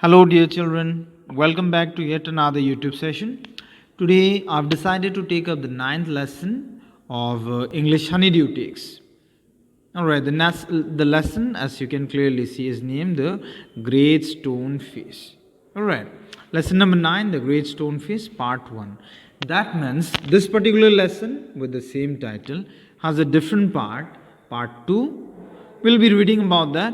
Hello, dear children. Welcome back to yet another YouTube session. Today, I've decided to take up the ninth lesson of English Honeydew takes. Alright, the lesson, as you can clearly see, is named the Great Stone Face. Alright, lesson number 9, the Great Stone Face, part 1. That means this particular lesson with the same title has a different part, part 2. We'll be reading about that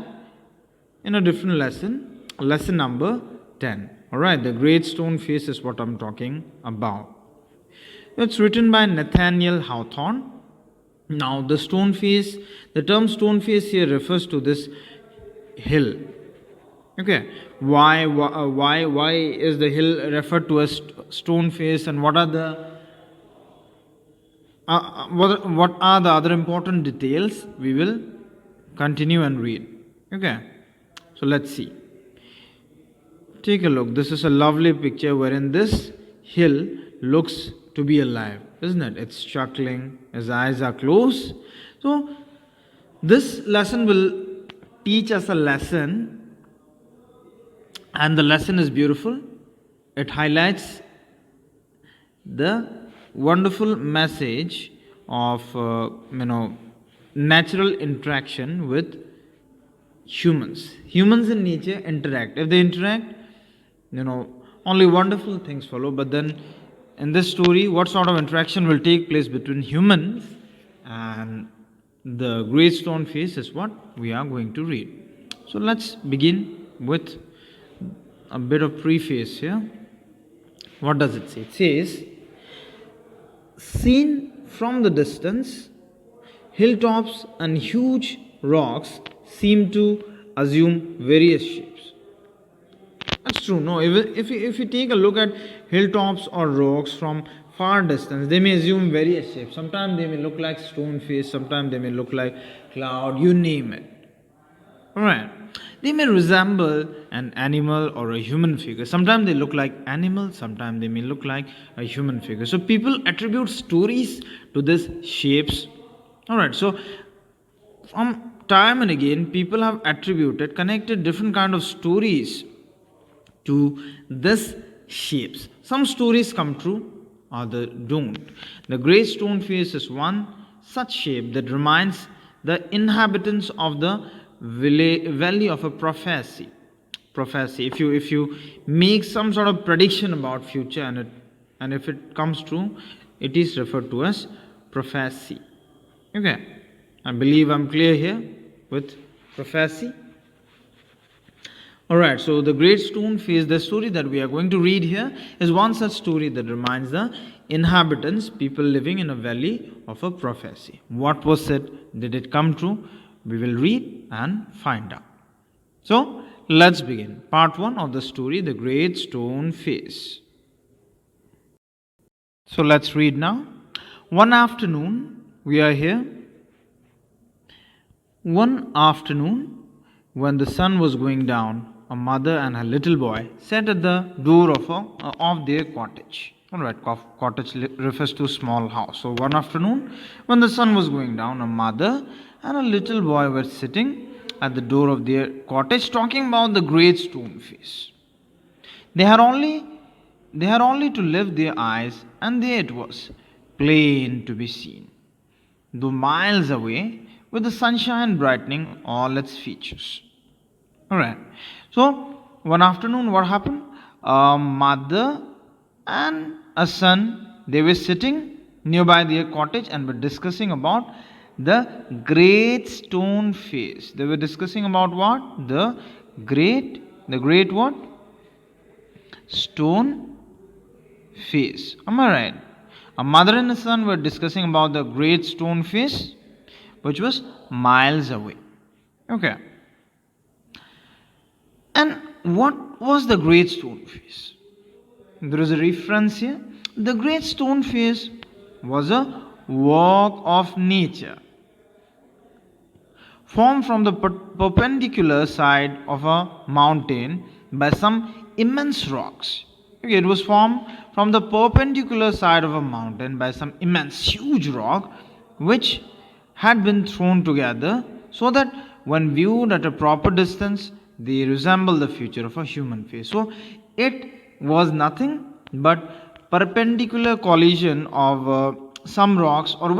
in a different lesson, lesson number 10. Alright, the Great Stone Face is what I'm talking about. It's written by Nathaniel Hawthorne. Now, the stone face, the term stone face here refers to this hill. Okay, why is the hill referred to as stone face, and what are the other important details? We will continue and read. Okay, so let's see. Take a look. This is a lovely picture wherein this hill looks to be alive, isn't it? It's chuckling, his eyes are closed. So, this lesson will teach us a lesson, and the lesson is beautiful. It highlights the wonderful message of natural interaction with humans. Humans in nature interact. If they interact, only wonderful things follow. But then in this story, what sort of interaction will take place between humans and the Great Stone Face is what we are going to read. So let's begin with a bit of preface here. What does it say? It says, seen from the distance, hilltops and huge rocks seem to assume various shapes. That's true. No, if you take a look at hilltops or rocks from far distance, they may assume various shapes. Sometimes they may look like stone face, sometimes they may look like cloud, you name it. Alright. They may resemble an animal or a human figure. Sometimes they look like animals, sometimes they may look like a human figure. So people attribute stories to these shapes. Alright, so from time and again, people have connected different kind of stories to this shapes. Some stories come true, others don't. The Great Stone Face is one such shape that reminds the inhabitants of the valley of a prophecy. If you make some sort of prediction about future and if it comes true, it is referred to as prophecy. Okay, I believe I'm clear here with prophecy. Alright, so the Great Stone Face, the story that we are going to read here, is one such story that reminds the inhabitants, people living in a valley, of a prophecy. What was it? Did it come true? We will read and find out. So, let's begin. Part 1 of the story, the Great Stone Face. So, let's read now. One afternoon, we are here. One afternoon, when the sun was going down, a mother and her little boy sat at the door of their cottage. Alright, cottage refers to a small house. So one afternoon, when the sun was going down, a mother and a little boy were sitting at the door of their cottage talking about the Great Stone Face. They had only to lift their eyes, and there it was, plain to be seen, though miles away, with the sunshine brightening all its features. Alright, so one afternoon, what happened? A mother and a son, they were sitting nearby their cottage and were discussing about the Great Stone Face. They were discussing about what? The great what? Stone Face. Am I right? A mother and a son were discussing about the Great Stone Face, which was miles away. Okay. And what was the Great Stone Face? There is a reference here. The Great Stone Face was a work of nature, formed from the perpendicular side of a mountain by some immense rocks. Okay, it was formed from the perpendicular side of a mountain by some immense, huge rock, which had been thrown together so that when viewed at a proper distance, they resemble the feature of a human face. So it was nothing but perpendicular collision of some rocks, or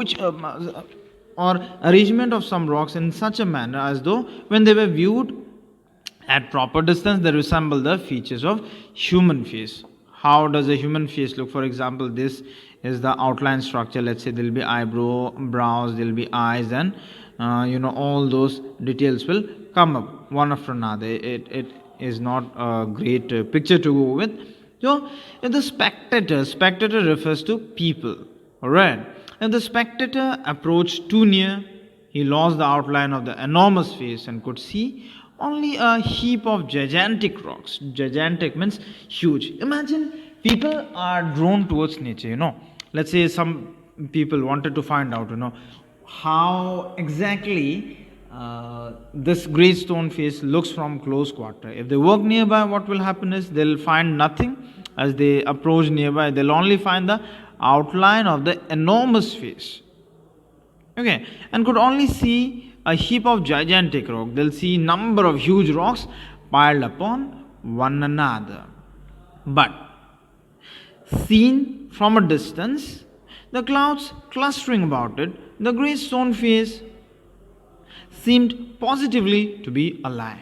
arrangement of some rocks in such a manner as though when they were viewed at proper distance they resemble the features of human face. How does a human face look? For example, this is the outline structure. Let's say there will be brows, there will be eyes, and all those details will come up one after another. It is not a great picture to go with. So if the spectator refers to people, alright. If the spectator approached too near, he lost the outline of the enormous face and could see only a heap of gigantic rocks. Gigantic means huge. Imagine people are drawn towards nature. Let's say some people wanted to find out, how exactly this great stone face looks from close quarter. If they walk nearby, what will happen is they'll find nothing. As they approach nearby, they'll only find the outline of the enormous face. Okay, and could only see a heap of gigantic rock. They'll see number of huge rocks piled upon one another. But seen from a distance, the clouds clustering about it, the great stone face seemed positively to be alive.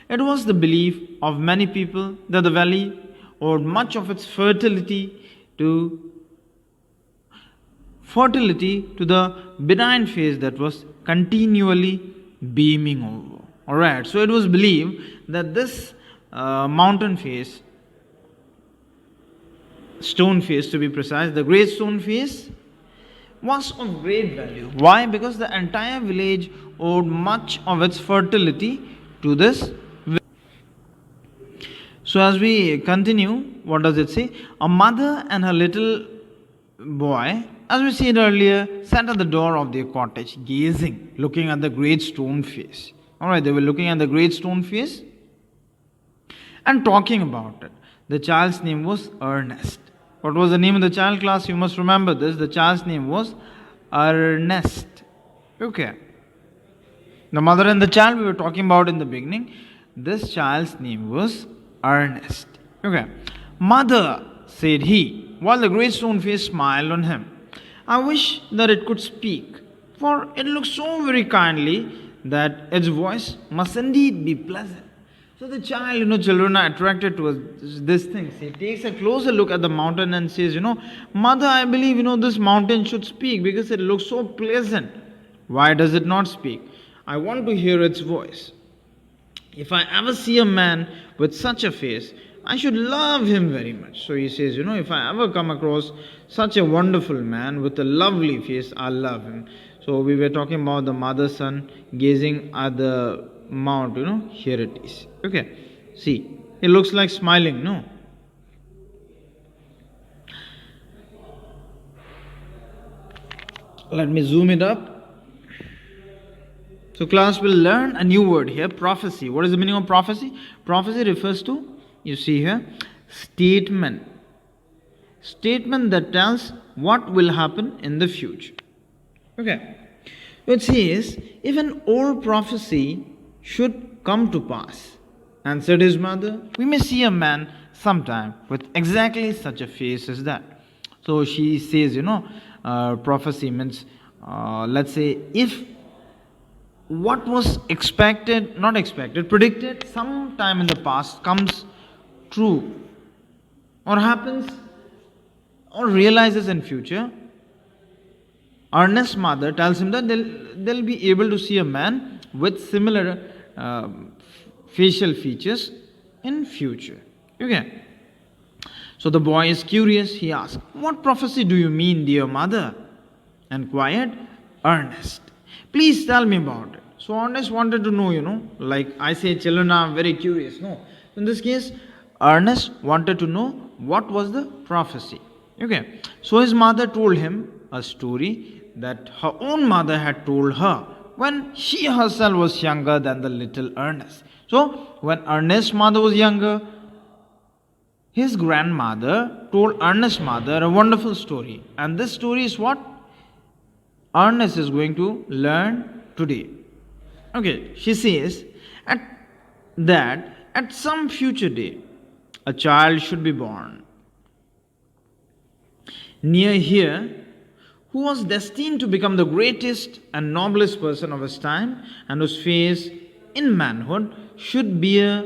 It was the belief of many people that the valley owed much of its fertility to the benign face that was continually beaming over. Alright, so it was believed that this mountain face, stone face to be precise, the great stone face was of great value. Why? Because the entire village owed much of its fertility to this. So as we continue, what does it say? A mother and her little boy, as we said earlier, sat at the door of their cottage, gazing, looking at the great stone face. Alright, they were looking at the great stone face and talking about it. The child's name was Ernest. What was the name of the child, class? You must remember this. The child's name was Ernest. Okay. The mother and the child we were talking about in the beginning. This child's name was Ernest. Okay. Mother, said he, while the great stone face smiled on him, I wish that it could speak, for it looks so very kindly that its voice must indeed be pleasant. So the child, children are attracted towards this thing. He takes a closer look at the mountain and says, Mother, I believe, this mountain should speak because it looks so pleasant. Why does it not speak? I want to hear its voice. If I ever see a man with such a face, I should love him very much. So he says, if I ever come across such a wonderful man with a lovely face, I'll love him. So we were talking about the mother son gazing at the mount, here it is. Okay, see, it looks like smiling, no? Let me zoom it up. So class will learn a new word here, prophecy. What is the meaning of prophecy? Prophecy refers to, you see here, statement. Statement that tells what will happen in the future. Okay. It says, if an old prophecy should come to pass, answered his mother, we may see a man sometime with exactly such a face as that. So she says, prophecy means, let's say, if what was predicted sometime in the past comes true or happens or realizes in future, Ernest's mother tells him that they'll be able to see a man with similar facial features in future. Okay. So the boy is curious. He asks, what prophecy do you mean, dear mother? Inquired Ernest. Please tell me about it. So Ernest wanted to know, like I say, children are very curious. No. In this case, Ernest wanted to know what was the prophecy. Okay. So his mother told him a story that her own mother had told her when she herself was younger than the little Ernest. So when Ernest's mother was younger, his grandmother told Ernest's mother a wonderful story. And this story is what Ernest is going to learn today. Okay, she says, at that at some future day a child should be born near here who was destined to become the greatest and noblest person of his time, and whose face in manhood should bear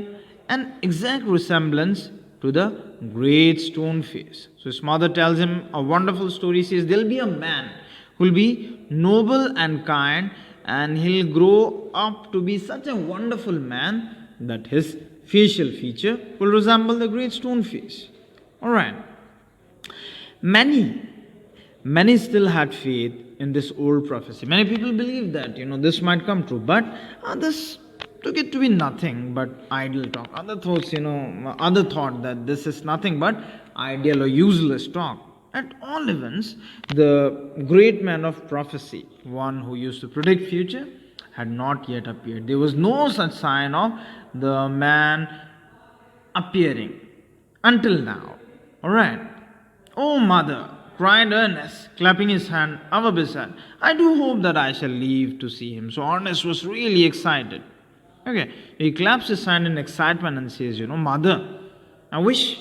an exact resemblance to the great stone face. So his mother tells him a wonderful story. Says there'll be a man who will be noble and kind, and he'll grow up to be such a wonderful man that his facial feature will resemble the great stone face. Alright. Many still had faith in this old prophecy. Many people believed that, this might come true, but others took it to be nothing but idle talk. Other thought that this is nothing but ideal or useless talk. At all events, the great man of prophecy, one who used to predict future, had not yet appeared. There was no such sign of the man appearing until now. Alright. Oh, mother, cried Ernest, clapping his hand over beside, I do hope that I shall live to see him. So Ernest was really excited. Okay, he claps his hand in excitement and says, Mother, I wish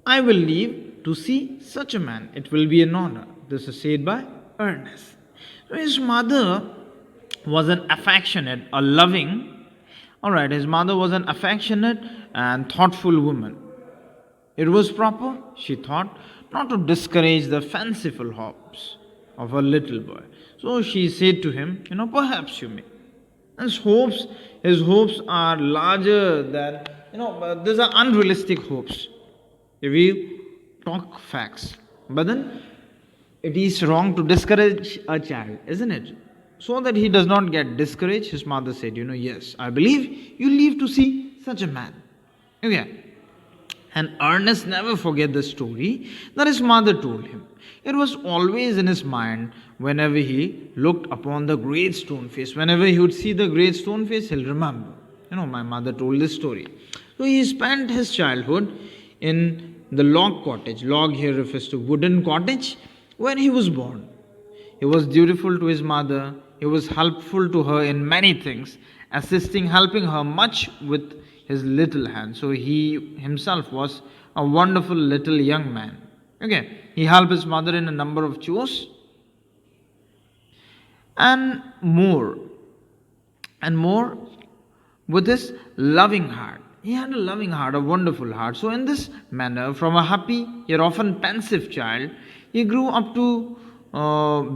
I will live to see such a man. It will be an honor. This is said by Ernest. So his mother was an affectionate, a loving, his mother was an affectionate and thoughtful woman. It was proper, she thought, not to discourage the fanciful hopes of her little boy. So she said to him, perhaps you may. And his hopes are larger than, these are unrealistic hopes. If we talk facts. But then, it is wrong to discourage a child, isn't it? So that he does not get discouraged, his mother said, yes, I believe you live to see such a man. Okay. And Ernest never forget the story that his mother told him. It was always in his mind whenever he looked upon the great stone face. Whenever he would see the great stone face, he'll remember. My mother told this story. So he spent his childhood in the log cottage. Log here refers to wooden cottage where he was born. He was dutiful to his mother. He was helpful to her in many things, helping her much with his little hand. So he himself was a wonderful little young man. Okay, he helped his mother in a number of chores and more with his loving heart. He had a loving heart, a wonderful heart. So in this manner, from a happy yet often pensive child, he grew up to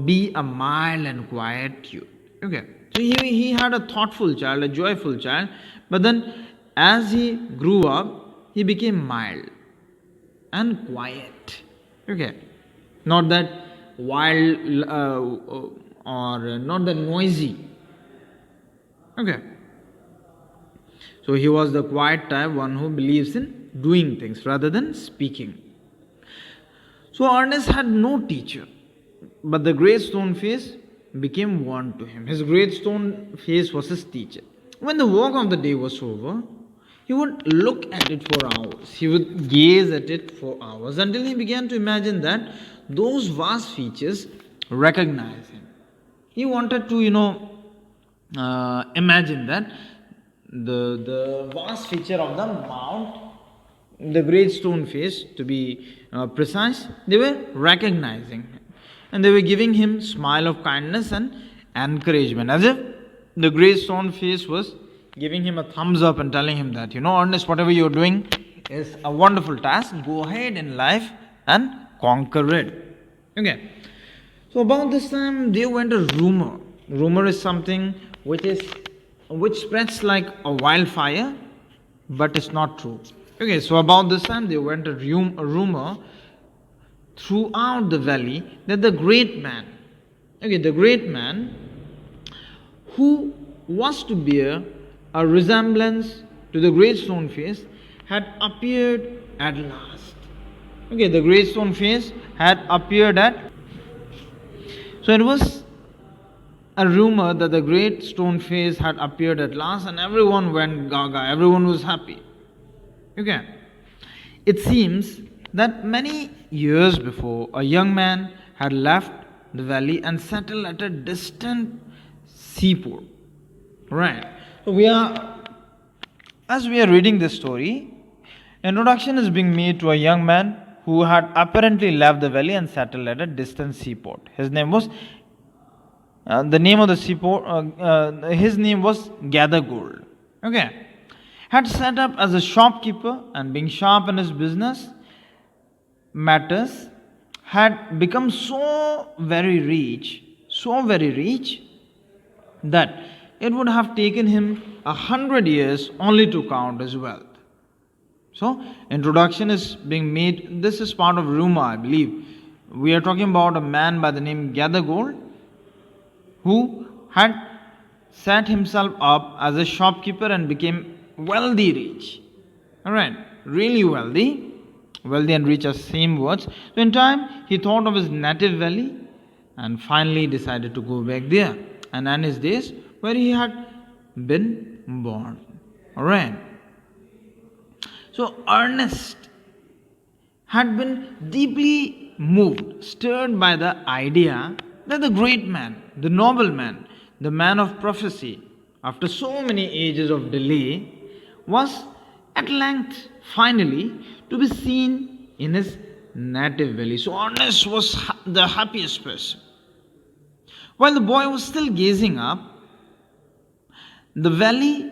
be a mild and quiet youth. Okay, so he had a thoughtful child, a joyful child, but then as he grew up, he became mild and quiet. Okay, not that wild or not that noisy. Okay, so he was the quiet type, one who believes in doing things rather than speaking. So Ernest had no teacher, but the great stone face became one to him. His great stone face was his teacher. When the work of the day was over, he would look at it for hours. He would gaze at it for hours until he began to imagine that those vast features recognize him. He wanted to, imagine that the vast feature of the mount, the great stone face, to be precise, they were recognizing him. And they were giving him smile of kindness and encouragement, as if the great stone face was giving him a thumbs up and telling him that, Ernest, whatever you're doing is a wonderful task. Go ahead in life and conquer it. Okay. So about this time, there went a rumor. Rumor is something which spreads like a wildfire, but it's not true. Okay. So about this time, there went a rumor throughout the valley that the great man who was to bear a resemblance to the great stone face had appeared at last. Okay, the great stone face had appeared at. So it was a rumor that the great stone face had appeared at last, and everyone went gaga, everyone was happy. Okay. It seems that many years before, a young man had left the valley and settled at a distant seaport. Right. So we are as we are reading this story, introduction is being made to a young man who had apparently left the valley and settled at a distant seaport. His name was the name of the seaport. His name was Gather Gold. Okay, had set up as a shopkeeper and being sharp in his business matters, had become so very rich that it would have taken him 100 years only to count his wealth. So, introduction is being made. This is part of rumor, I believe. We are talking about a man by the name Gather Gold who had set himself up as a shopkeeper and became wealthy rich. Alright, really wealthy. Wealthy and rich are same words. So in time, he thought of his native valley and finally decided to go back there and end his days where he had been born. Alright. So Ernest had been deeply moved, stirred by the idea that the great man, the noble man, the man of prophecy, after so many ages of delay, was at length, finally, to be seen in his native valley. So Ernest was the happiest person. While the boy was still gazing up the valley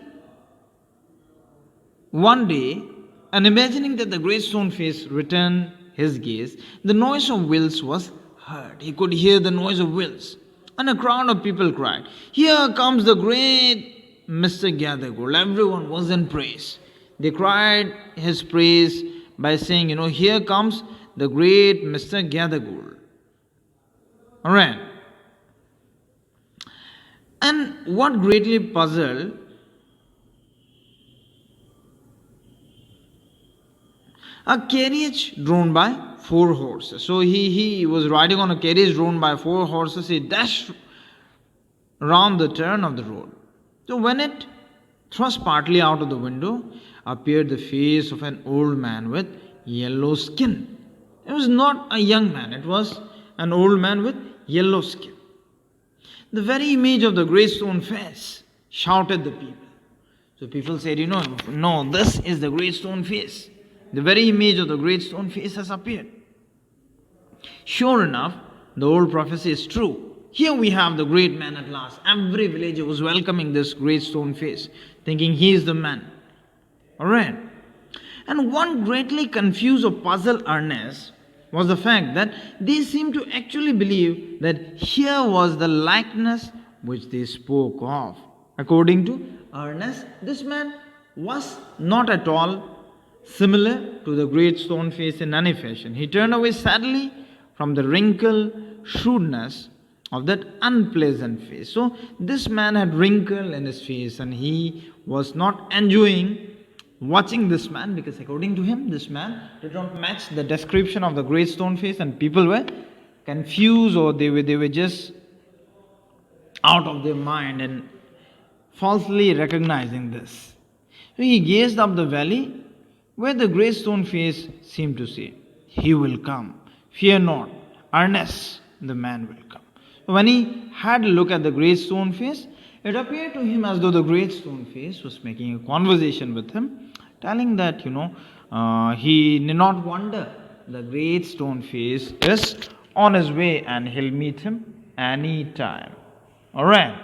one day and imagining that the great stone face returned his gaze, the noise of wheels was heard. He could hear the noise of wheels. And a crowd of people cried, "Here comes the great Mr. Gathergold." Everyone was in praise. They cried his praise by saying, "Here comes the great Mr. Gathergold." Alright. And what greatly puzzled a carriage drawn by 4 horses. So he was riding on a carriage drawn by 4 horses. He dashed round the turn of the road. So when it thrust partly out of the window, appeared the face of an old man with yellow skin. It was not a young man, it was an old man with yellow skin. The very image of the great stone face, shouted the people. So people said, no, this is the great stone face. The very image of the great stone face has appeared. Sure enough, the old prophecy is true. Here we have the great man at last. Every villager was welcoming this great stone face, thinking he is the man. Alright. And what greatly confused or puzzled Ernest was the fact that they seemed to actually believe that here was the likeness which they spoke of. According to Ernest, this man was not at all similar to the great stone face in any fashion. He turned away sadly from the wrinkled shrewdness of that unpleasant face. So this man had wrinkle in his face and he was not enjoying watching this man, because according to him, this man did not match the description of the great stone face, and people were confused or they were just out of their mind and falsely recognizing this. So he gazed up the valley where the great stone face seemed to say, "He will come. Fear not. Ernest, the man will come." When he had a look at the great stone face, it appeared to him as though the great stone face was making a conversation with him, telling that, he need not wonder. The great stone face is on his way and he'll meet him any time. Alright.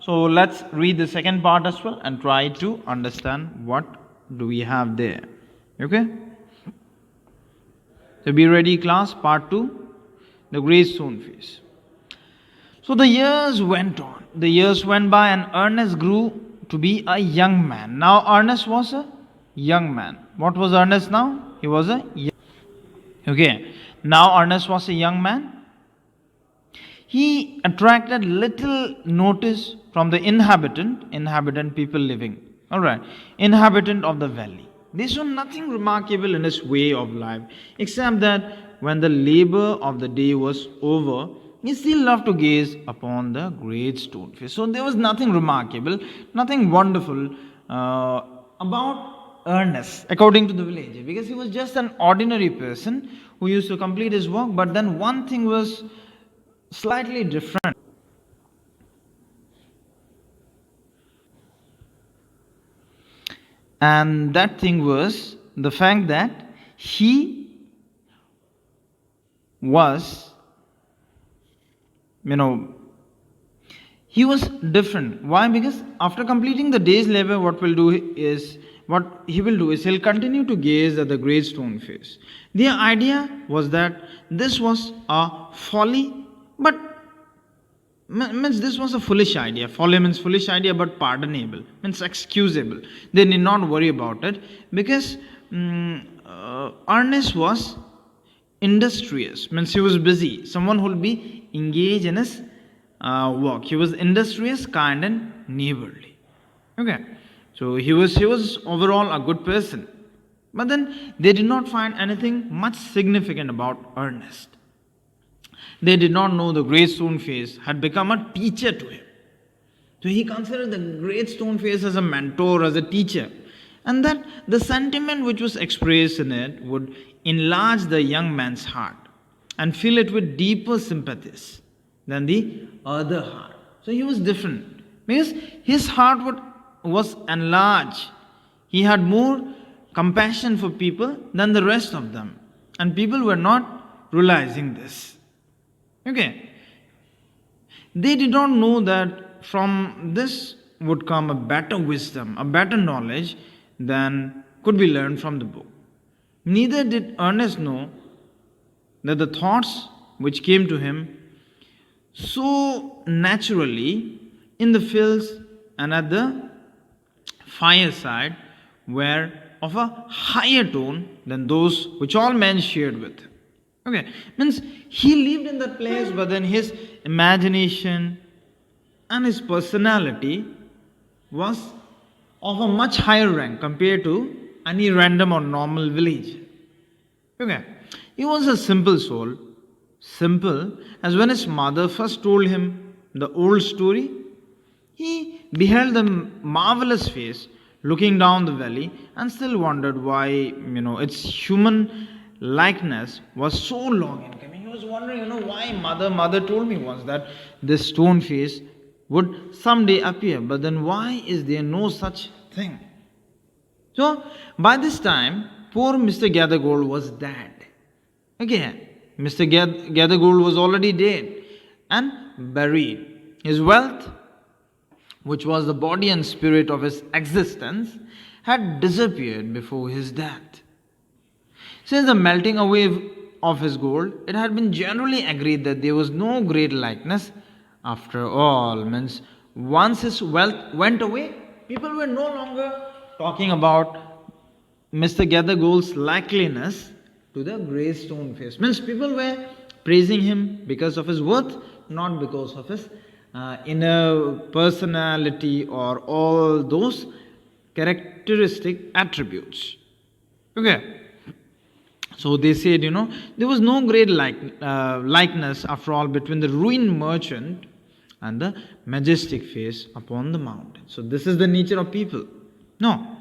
So let's read the second part as well and try to understand what do we have there. Okay? So be ready, class. Part 2. The great stone face. So the years went on. The years went by and Ernest grew to be a young man. Now Ernest was a young man. What was Ernest now? He was a young. Okay. Now Ernest was a young man. He attracted little notice from the inhabitant people living. Alright. Inhabitant of the valley. They saw nothing remarkable in his way of life, except that when the labor of the day was over, he still loved to gaze upon the great stone face. So there was nothing remarkable, nothing wonderful about Ernest, according to the villager, because he was just an ordinary person who used to complete his work. But then one thing was slightly different. And that thing was the fact that he was, you know, he was different. Why? Because after completing the day's labor, what he will do is he'll continue to gaze at the great stone face. The idea was that this was a folly, but means this was a foolish idea. Folly means foolish idea, but pardonable, means excusable. They need not worry about it because Ernest was industrious, means he was busy. Someone who will be engaged in his work. He was industrious, kind, and neighborly. Okay, so he was overall a good person. But then they did not find anything much significant about Ernest. They did not know the great stone face had become a teacher to him. So he considered the great stone face as a mentor, as a teacher, and that the sentiment which was expressed in it would enlarge the young man's heart and fill it with deeper sympathies than the other heart. So he was different because his heart was enlarged. He had more compassion for people than the rest of them, and people were not realizing this. Okay, they did not know that from this would come a better wisdom, a better knowledge than could be learned from the book. Neither did Ernest know that the thoughts which came to him so naturally in the fields and at the fireside were of a higher tone than those which all men shared with him. Okay, means he lived in that place, but then his imagination and his personality was of a much higher rank compared to any random or normal village. Okay, he was a simple soul, simple as when his mother first told him the old story. He beheld the marvelous face looking down the valley and still wondered why, its human likeness was so long in coming. He was wondering, why mother told me once that this stone face would someday appear, but then why is there no such thing? So by this time, poor Mr. Gathergold was dead. Again, Mr. Gathergold was already dead and buried. His wealth, which was the body and spirit of his existence, had disappeared before his death. Since the melting away of his gold, it had been generally agreed that there was no great likeness after all. Means once his wealth went away, people were no longer talking about Mr. Gathergold's likeliness to the grey stone face. Means people were praising him because of his worth, not because of his inner personality or all those characteristic attributes. Okay. So they said, there was no great likeness after all between the ruined merchant and the majestic face upon the mountain. So this is the nature of people. No.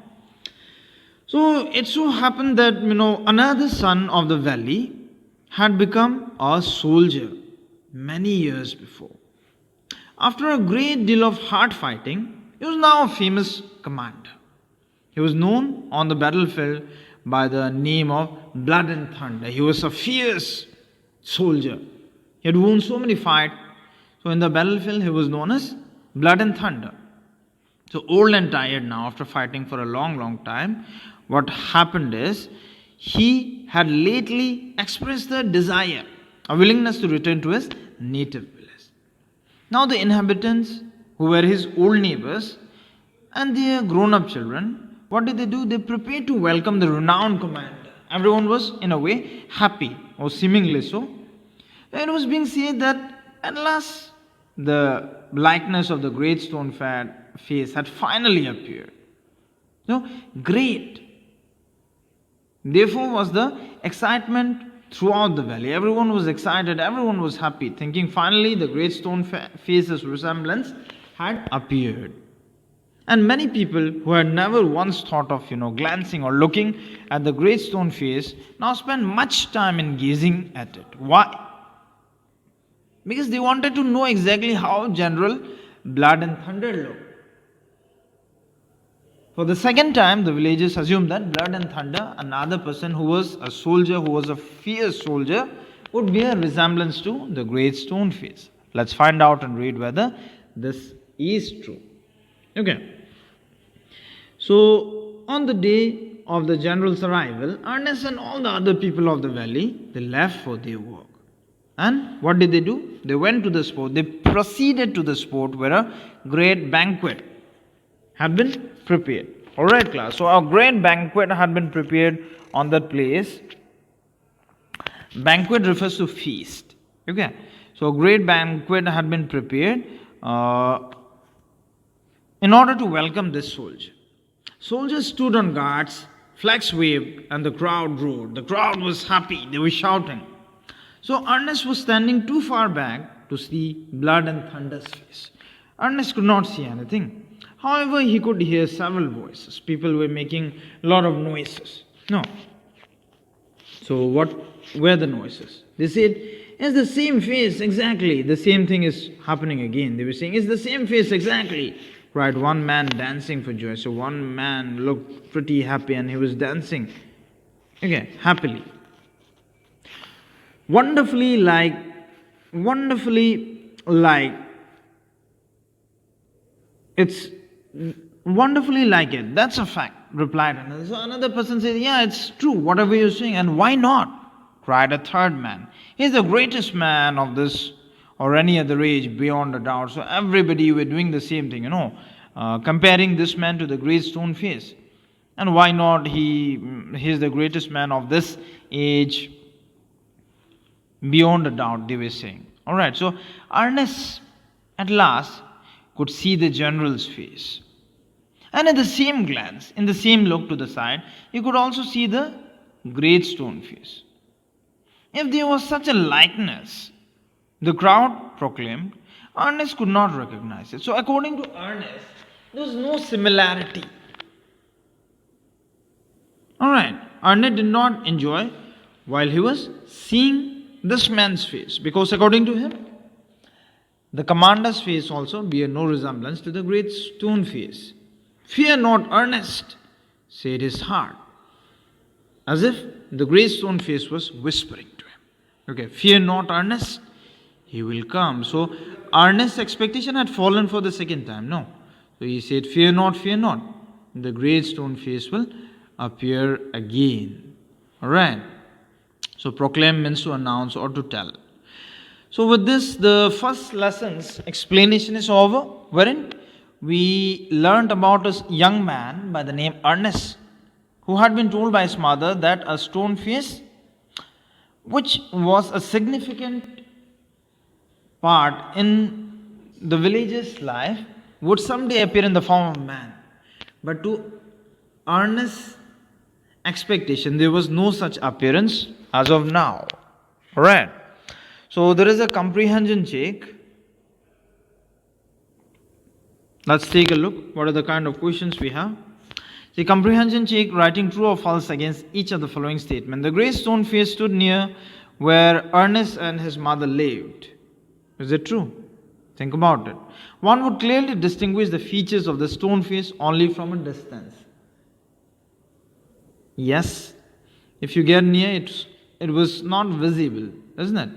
So it so happened that, another son of the valley had become a soldier many years before. After a great deal of hard fighting, he was now a famous commander. He was known on the battlefield by the name of Blood and Thunder. He was a fierce soldier. He had won so many fights. So in the battlefield, he was known as Blood and Thunder. So old and tired now after fighting for a long time, what happened is he had lately expressed a desire, a willingness to return to his native village. Now the inhabitants, who were his old neighbors and their grown-up children, what did they do? They prepared to welcome the renowned commander. Everyone was, in a way, happy, or seemingly so. It was being said that at last the likeness of the great stone face had finally appeared. So, great. Therefore was the excitement throughout the valley. Everyone was excited, everyone was happy, thinking finally the great stone face's resemblance had appeared. And many people who had never once thought of, glancing or looking at the great stone face now spend much time in gazing at it. Why? Because they wanted to know exactly how General Blood and Thunder looked. For the second time, the villagers assumed that Blood and Thunder, another person who was a soldier, who was a fierce soldier, would bear resemblance to the great stone face. Let's find out and read whether this is true. Okay. So, on the day of the general's arrival, Ernest and all the other people of the valley, they left for their work. And what did they do? They went to the spot. They proceeded to the spot where a great banquet had been prepared. Alright, class. So, a great banquet had been prepared on that place. Banquet refers to feast. Okay. So, a great banquet had been prepared in order to welcome this soldier. Soldiers stood on guards, flags waved, and the crowd roared. The crowd was happy. They were shouting. So Ernest was standing too far back to see Blood and Thunder's face. Ernest could not see anything. However, he could hear several voices. People were making a lot of noises. No. So what were the noises? They said, it's the same face exactly. The same thing is happening again. They were saying, it's the same face exactly. Right, one man dancing for joy. So one man looked pretty happy and he was dancing. Okay, happily. Wonderfully like, it's wonderfully like it. That's a fact, replied another. So another person said, yeah, it's true, whatever you're saying. And why not? Cried a third man. He's the greatest man of this or any other age beyond a doubt. So everybody were doing the same thing, comparing this man to the great stone face. And why not? He's the greatest man of this age beyond a doubt, they were saying. Alright, so Ernest at last could see the general's face. And in the same glance, in the same look to the side, he could also see the great stone face. If there was such a likeness, the crowd proclaimed, Ernest could not recognize it. So according to Ernest, there was no similarity. Alright, Ernest did not enjoy while he was seeing this man's face, because according to him, the commander's face also bear no resemblance to the great stone face. Fear not, Ernest, said his heart, as if the great stone face was whispering to him. Okay, fear not, Ernest, he will come. So Ernest's expectation had fallen for the second time. No. So he said, fear not, the great stone face will appear again. Alright. So proclaim means to announce or to tell. So with this, the first lesson's explanation is over, wherein we learnt about a young man by the name Ernest, who had been told by his mother that a stone face, which was a significant part in the village's life, would someday appear in the form of man. But to Ernest's expectation, there was no such appearance as of now. Alright. So there is a comprehension check. Let's take a look. What are the kind of questions we have? The comprehension check, writing true or false against each of the following statement. The great stone face stood near where Ernest and his mother lived. Is it true? Think about it. One would clearly distinguish the features of the stone face only from a distance. Yes, if you get near it was not visible, isn't it?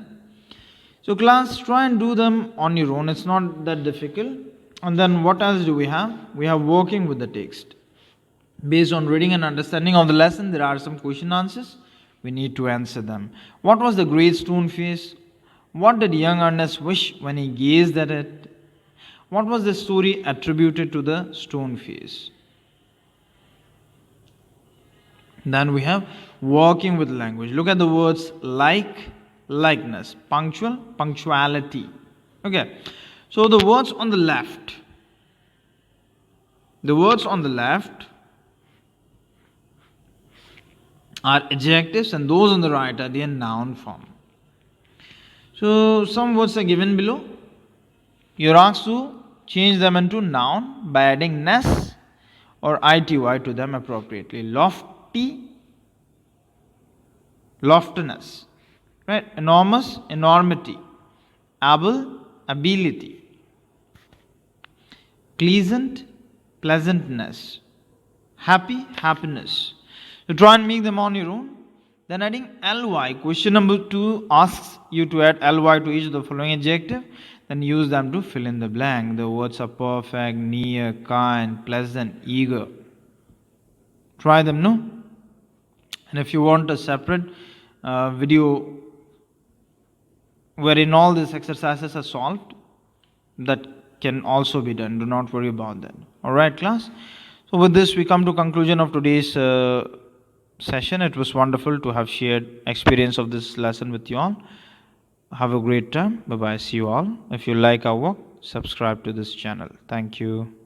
So class, try and do them on your own. It's not that difficult. And then what else do we have? We have working with the text. Based on reading and understanding of the lesson, there are some question answers. We need to answer them. What was the great stone face? What did young Ernest wish when he gazed at it? What was the story attributed to the stone face? Then we have working with language. Look at the words like, likeness, punctual, punctuality. Okay. So the words on the left. The words on the left are adjectives and those on the right are their noun form. So some words are given below. You're asked to change them into noun by adding ness or ity to them appropriately. Lofty, loftiness. Right? Enormous, enormity. Able, ability. Pleasant, pleasantness. Happy, happiness. You try and make them on your own. Then adding ly. Question number 2 asks you to add ly to each of the following adjective. Then use them to fill in the blank. The words are perfect, near, kind, pleasant, eager. Try them, no? And if you want a separate video wherein all these exercises are solved, that can also be done. Do not worry about that. Alright, class? So with this we come to conclusion of today's session. It was wonderful to have shared experience of this lesson with you all. Have a great time. Bye bye. See you all. If you like our work, subscribe to this channel. Thank you.